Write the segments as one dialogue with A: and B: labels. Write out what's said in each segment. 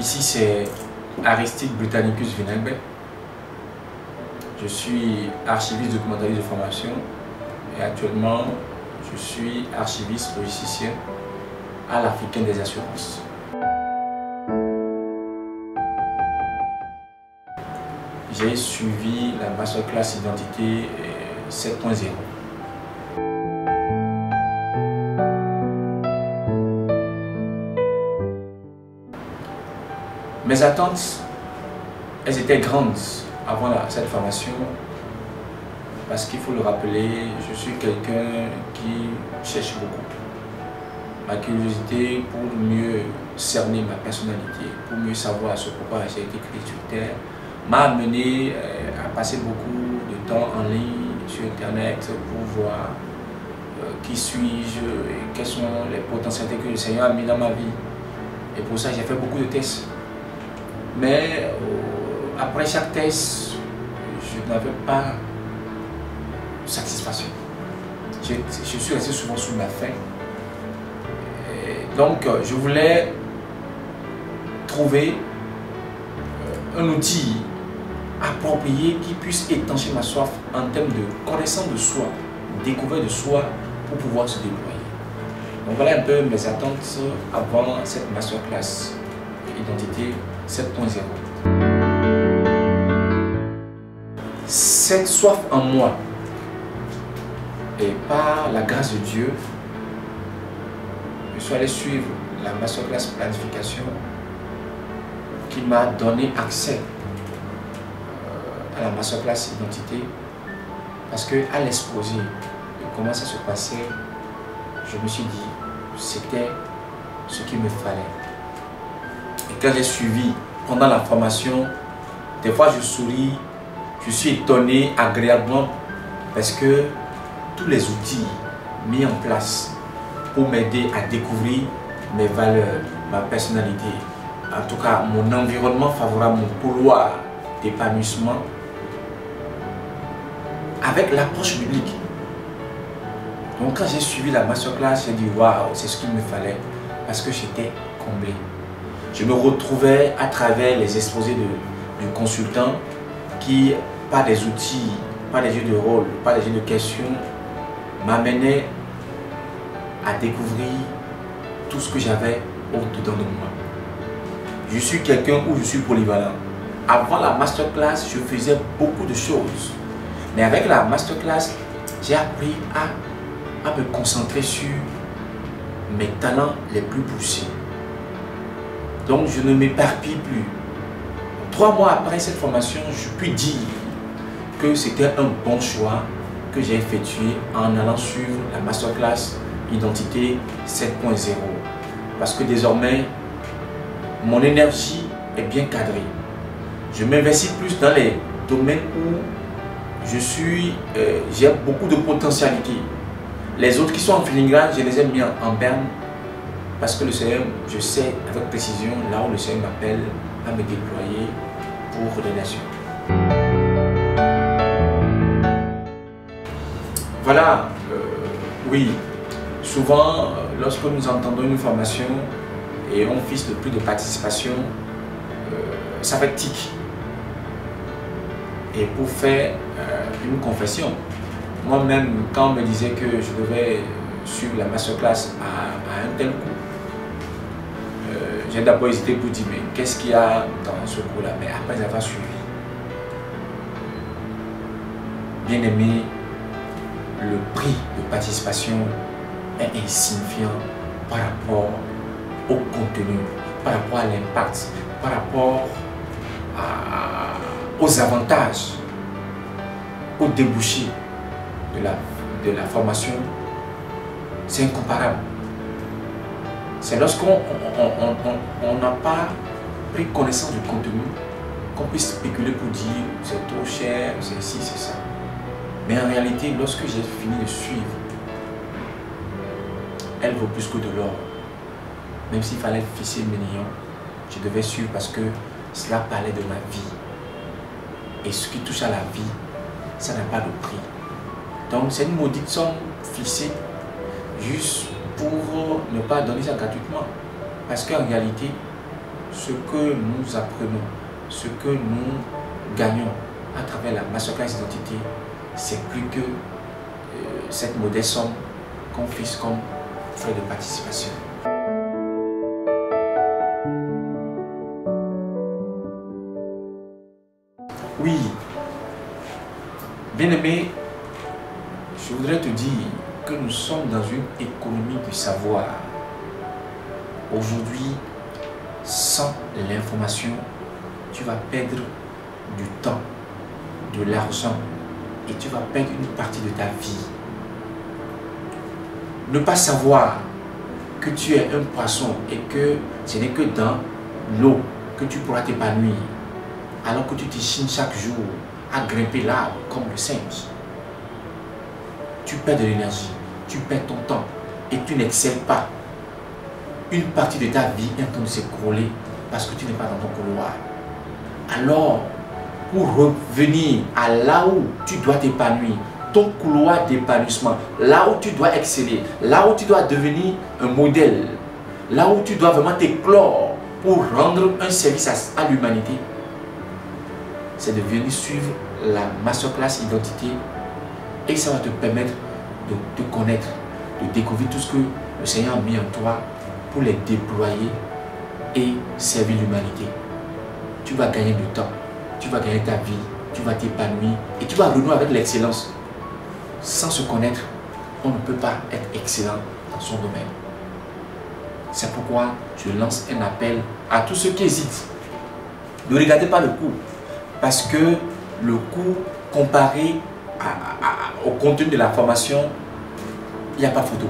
A: Ici c'est Aristide Britannicus Vinelbe. Je suis archiviste documentaliste de formation et actuellement je suis archiviste logisticien à l'Africaine des assurances. J'ai suivi la masterclass identité 7.0. Mes attentes, elles étaient grandes avant cette formation parce qu'il faut le rappeler, je suis quelqu'un qui cherche beaucoup. Ma curiosité pour mieux cerner ma personnalité, pour mieux savoir ce pourquoi j'ai été créé sur Terre, m'a amené à passer beaucoup de temps en ligne sur Internet pour voir qui suis-je et quelles sont les potentialités que le Seigneur a mis dans ma vie. Et pour ça, j'ai fait beaucoup de tests. Mais après chaque test, je n'avais pas de satisfaction. Je suis resté souvent sous ma faim. Donc, je voulais trouver un outil approprié qui puisse étancher ma soif en termes de connaissance de soi, découverte de soi pour pouvoir se déployer. Donc voilà un peu mes attentes avant cette masterclass identité 7.0. Cette soif en moi et par la grâce de Dieu, je suis allé suivre la masterclass planification qui m'a donné accès à la masterclass identité parce que à l'exposé de comment ça se passait, je me suis dit c'était ce qu'il me fallait. Et quand j'ai suivi pendant la formation, des fois je souris, je suis étonné agréablement parce que tous les outils mis en place pour m'aider à découvrir mes valeurs, ma personnalité, en tout cas mon environnement favorable, mon couloir d'épanouissement, avec l'approche biblique. Donc quand j'ai suivi la masterclass, j'ai dit waouh, c'est ce qu'il me fallait parce que j'étais comblé. Je me retrouvais à travers les exposés du consultant qui, par des outils, par des jeux de rôle, par des jeux de questions, m'amenait à découvrir tout ce que j'avais au-dedans de moi. Je suis quelqu'un où je suis polyvalent. Avant la masterclass, je faisais beaucoup de choses. Mais avec la masterclass, j'ai appris à me concentrer sur mes talents les plus poussés. Donc je ne m'éparpille plus. 3 mois après cette formation, je puis dire que c'était un bon choix que j'ai effectué en allant suivre la masterclass Identité 7.0. Parce que désormais, mon énergie est bien cadrée. Je m'investis plus dans les domaines où j'ai beaucoup de potentialité. Les autres qui sont en filigrane, je les ai mis en berne parce que le Seigneur, je sais avec précision là où le Seigneur m'appelle à me déployer pour les nations. Voilà, oui, souvent lorsque nous entendons une formation et on fixe le prix de participation, ça fait tic. Et pour faire une confession, moi-même, quand on me disait que je devais suivre la masterclass à un tel coût, j'ai d'abord hésité pour dire mais qu'est-ce qu'il y a dans ce cours-là? Mais après avoir suivi, bien aimé, le prix de participation est insignifiant par rapport au contenu, par rapport à l'impact, par rapport aux avantages, aux débouchés de la formation. C'est incomparable. C'est lorsqu'on n'a pas pris connaissance du contenu qu'on puisse spéculer pour dire c'est trop cher, c'est ci, c'est ça. Mais en réalité, lorsque j'ai fini de suivre, elle vaut plus que de l'or. Même s'il fallait fixer mes millions, je devais suivre parce que cela parlait de ma vie. Et ce qui touche à la vie, ça n'a pas de prix. Donc c'est une maudite somme fixée juste pour ne pas donner ça gratuitement. Parce qu'en réalité, ce que nous apprenons, ce que nous gagnons à travers la masterclass identité, c'est plus que cette modeste somme qu'on fixe comme frais de participation. Oui, bien-aimé, je voudrais te dire que nous sommes dans une économie du savoir. Aujourd'hui, sans l'information, tu vas perdre du temps, de l'argent et tu vas perdre une partie de ta vie. Ne pas savoir que tu es un poisson et que ce n'est que dans l'eau que tu pourras t'épanouir, alors que tu t'échines chaque jour à grimper l'arbre comme le singe. Tu perds de l'énergie, tu perds ton temps et tu n'excelles pas. Une partie de ta vie est en train de s'écrouler parce que tu n'es pas dans ton couloir. Alors, pour revenir à là où tu dois t'épanouir, ton couloir d'épanouissement, là où tu dois exceller, là où tu dois devenir un modèle, là où tu dois vraiment t'éclore pour rendre un service à l'humanité, c'est de venir suivre la masterclass identité et ça va te permettre de te connaître, de découvrir tout ce que le Seigneur a mis en toi pour les déployer et servir l'humanité. Tu vas gagner du temps, tu vas gagner ta vie, tu vas t'épanouir et tu vas renouer avec l'excellence. Sans se connaître, on ne peut pas être excellent dans son domaine. C'est pourquoi je lance un appel à tous ceux qui hésitent. Ne regardez pas le coût, parce que le coût comparé au contenu de la formation, il n'y a pas photo.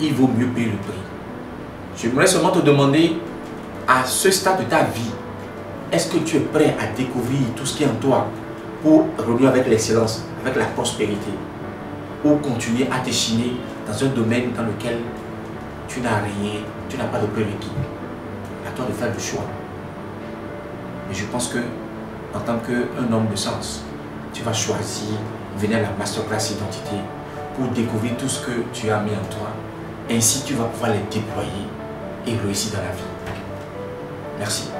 A: Il vaut mieux payer le prix. J'aimerais seulement te demander, à ce stade de ta vie, est-ce que tu es prêt à découvrir tout ce qui est en toi pour renouer avec l'excellence, avec la prospérité, ou continuer à t'échiner dans un domaine dans lequel tu n'as rien, tu n'as pas de prérequis? À toi de faire le choix. Mais je pense que, en tant qu'un homme de sens, tu vas choisir venir à la masterclass identité pour découvrir tout ce que tu as mis en toi. Ainsi, tu vas pouvoir les déployer et réussir dans la vie. Merci.